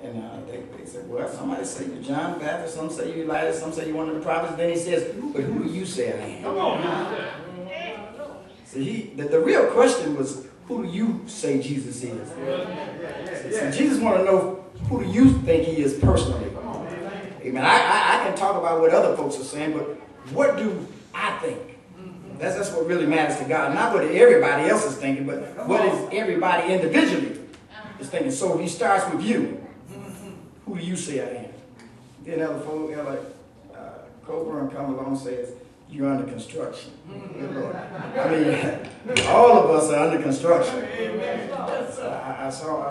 And they said, well, somebody say you're John the Baptist, some say you Elijah, some say you're one of the prophets. Then he says, but who do you say I am? Come on. See, the real question was, who do you say Jesus is? See, Jesus wanted to know, who do you think he is personally? Amen. I can talk about what other folks are saying, but what do I think? That's what really matters to God. Not what everybody else is thinking, but what is everybody individually is thinking. So he starts with you. Who do you say I am? Then other folks, Coburn come along and says, you're under construction. I mean, all of us are under construction. I saw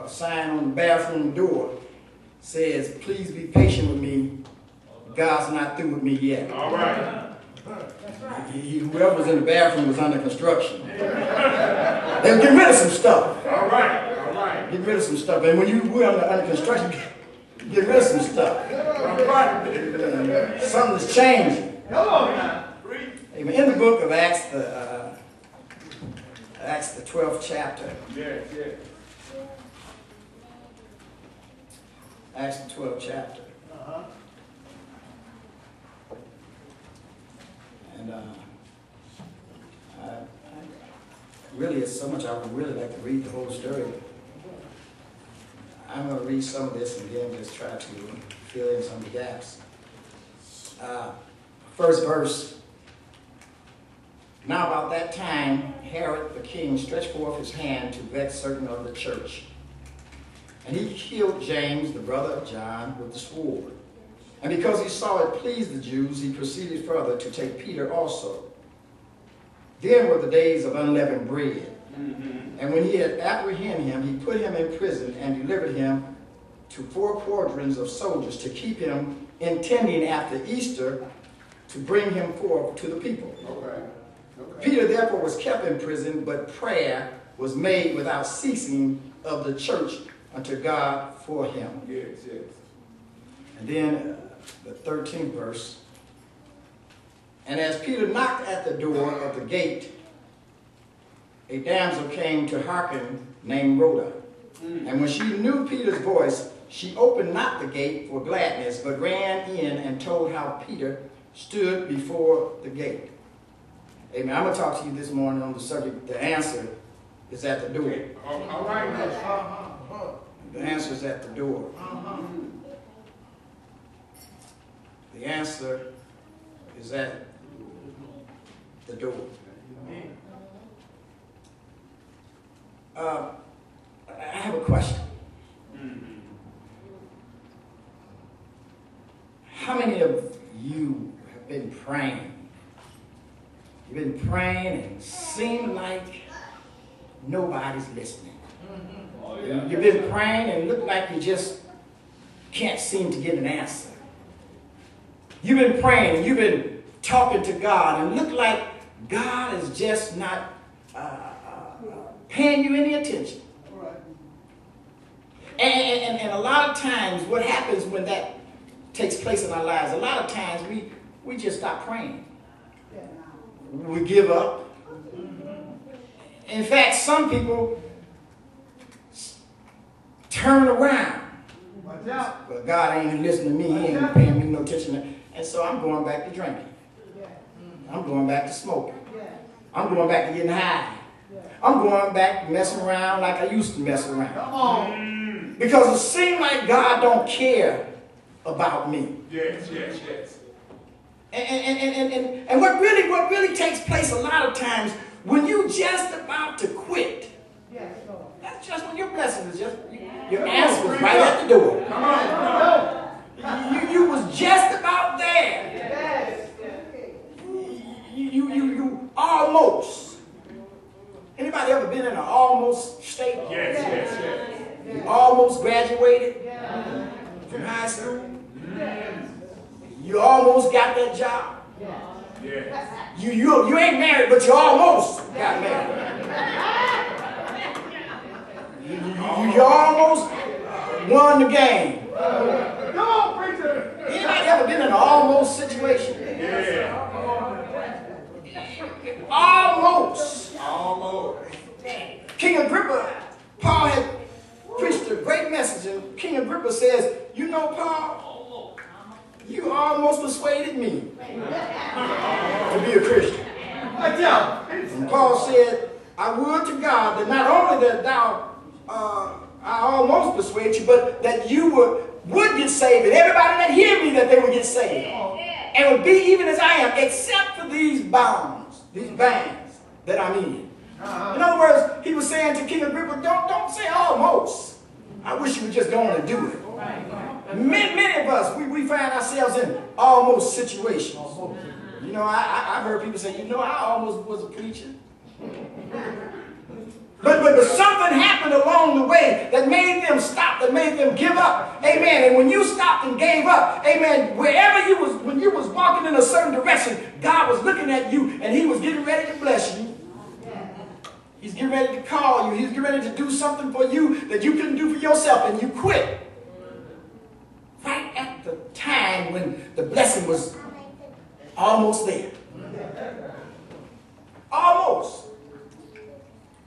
a sign on the bathroom door says, please be patient with me. God's not through with me yet. All right. Whoever was in the bathroom was under construction. They were getting rid of some stuff. All right. All right. Get rid of some stuff. And when we're under construction, get rid of some stuff. All right. Something's changing. Come on now. Amen. In the book of Acts, the 12th chapter. Yes, yes. Acts the 12th chapter. And really, it's so much I would really like to read the whole story. I'm going to read some of this and then just try to fill in some of the gaps. First verse. Now about that time, Herod the king stretched forth his hand to vex certain of the church. And he killed James, the brother of John, with the sword. And because he saw it pleased the Jews, he proceeded further to take Peter also. Then were the days of unleavened bread. And when he had apprehended him, he put him in prison and delivered him to 4 quadrants of soldiers to keep him, intending after Easter to bring him forth to the people. Okay. Peter therefore was kept in prison, but prayer was made without ceasing of the church unto God for him. Yes, yes. And then the 13th verse. And as Peter knocked at the door of the gate, a damsel came to hearken named Rhoda. And when she knew Peter's voice, she opened not the gate for gladness, but ran in and told how Peter stood before the gate. Amen. I'm going to talk to you this morning on the subject, the answer is at the door. All right. The answer is at the door. The answer is at the door. I have a question. How many of you have been praying? You've been praying and it seemed like nobody's listening. You've been praying and it looked like you just can't seem to get an answer. You've been praying and you've been talking to God and it looked like God is just not paying you any attention. And a lot of times what happens when that takes place in our lives, a lot of times we just stop praying. We give up. In fact, some people turn around. But God ain't listening to me. He ain't paying me no attention. And so I'm going back to drinking. I'm going back to smoking. I'm going back to getting high. I'm going back to messing around like I used to mess around. Come on. Because it seems like God don't care about me. Yes, yes, yes. And what really takes place a lot of times when you just about to quit, that's just when your blessing is just, your answer is right at the door. Come on. You was just about there. You almost. Anybody ever been in an almost state? Yes, yes, yes. You almost graduated from high school. You almost got that job. Yeah. You ain't married, but you almost got married. You almost won the game. Come on, preacher. Anybody ever been in an almost situation? Yeah. Almost. Almost. King Agrippa, Paul had preached a great message message, and King Agrippa says, you know, Paul, you almost persuaded me to be a Christian. And Paul said, I would to God that not only that I almost persuade you, but that you would get saved, and everybody that hear me, that they would get saved. And would be even as I am, except for these bands that I'm in. In other words, he was saying to King Agrippa, don't say almost. I wish you would just go on and do it. Many of us, we find ourselves in almost situations. You know, I've heard people say, you know, I almost was a preacher. But something happened along the way that made them stop, that made them give up. Amen. And when you stopped and gave up, amen, wherever you was, when you was walking in a certain direction, God was looking at you and he was getting ready to bless you. He's getting ready to call you. He's getting ready to do something for you that you couldn't do for yourself, and you quit. Right at the time when the blessing was almost there. Almost.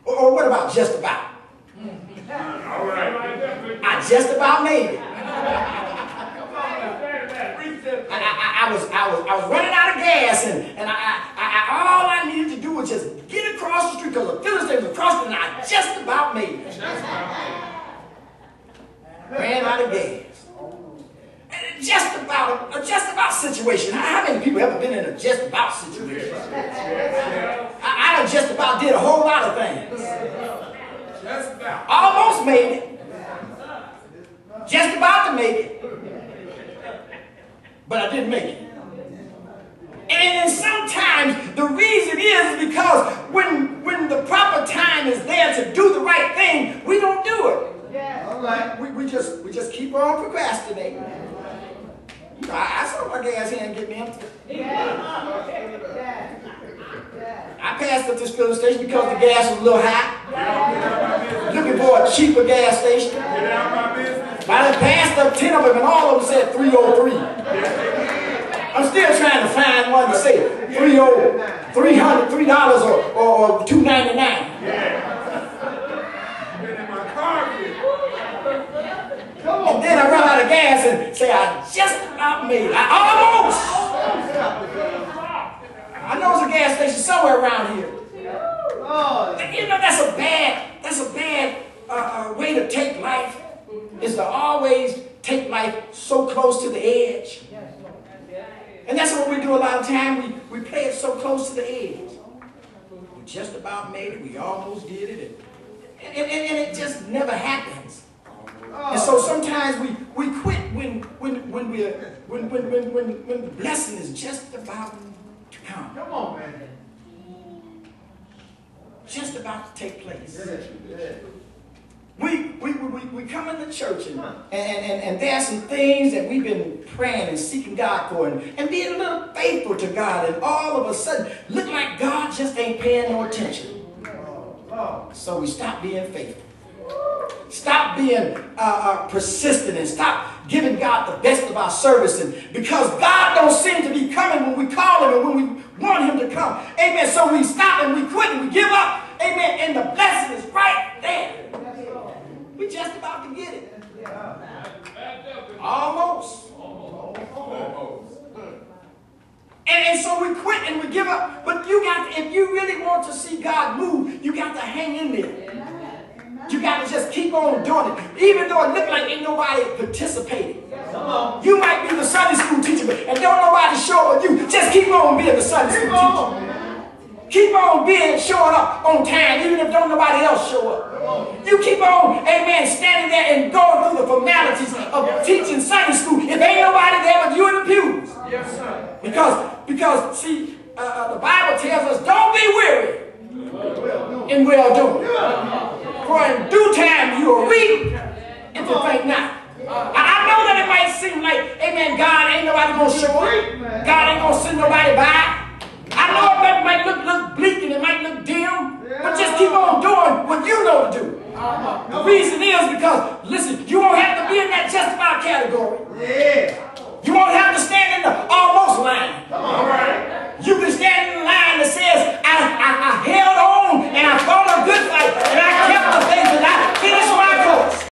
Or what about just about? All right. I just about made it. I was running out of gas, and all I needed to do was just get across the street because the filling station was across it, and I just about made it. Ran out of gas. Just about situation. How many people ever been in a just about situation? I done just about did a whole lot of things. Just about. Almost made it. Just about to make it. But I didn't make it. And sometimes the reason is because when the proper time is there to do the right thing, we don't do it. Yeah. All right. We just keep on procrastinating. You know, I saw my gas hand get me empty. I passed up this filling station because the gas was a little high. Looking for a cheaper gas station. I done passed up 10 of them, and all of them said 303. I'm still trying to find one to say $3 or $2.99. And then I run out of gas and say, I just about made it. I almost. I know there's a gas station somewhere around here. You know, that's a bad way to take life, is to always take life so close to the edge. And that's what we do a lot of time. We play it so close to the edge. We just about made it. We almost did it. And it just never happens. And so sometimes we quit when the blessing is just about to come. Come on, man. Just about to take place. We come into church and there are some things that we've been praying and seeking God for and being a little faithful to God, and all of a sudden look like God just ain't paying no attention. So we stop being faithful. Stop being persistent and stop giving God the best of our service, and because God don't seem to be coming when we call him and when we want him to come. Amen. So we stop and we quit and we give up. Amen. And the blessing is right there. We just about to get it. Almost. And so we quit and we give up. But you got to, if you really want to see God move, you got to hang in there. You got to just keep on doing it. Even though it looked like ain't nobody participating. You might be the Sunday school teacher, and don't nobody show up with you. Just keep on being the Sunday school teacher. Keep on being showing up on time, even if don't nobody else show up. You keep on, amen, standing there and going through the formalities of teaching Sunday school if ain't nobody there but you in the pews. Yes, sir. Because see, the Bible tells us, don't be weary in well-doing. For in due time you will reap if you think not. I know that it might seem like, amen, God ain't nobody going to show up. God ain't going to send nobody by. I know it might look bleak and it might look dim, but just keep on doing what you know to do. The reason is because, listen, you won't have to be in that just about category.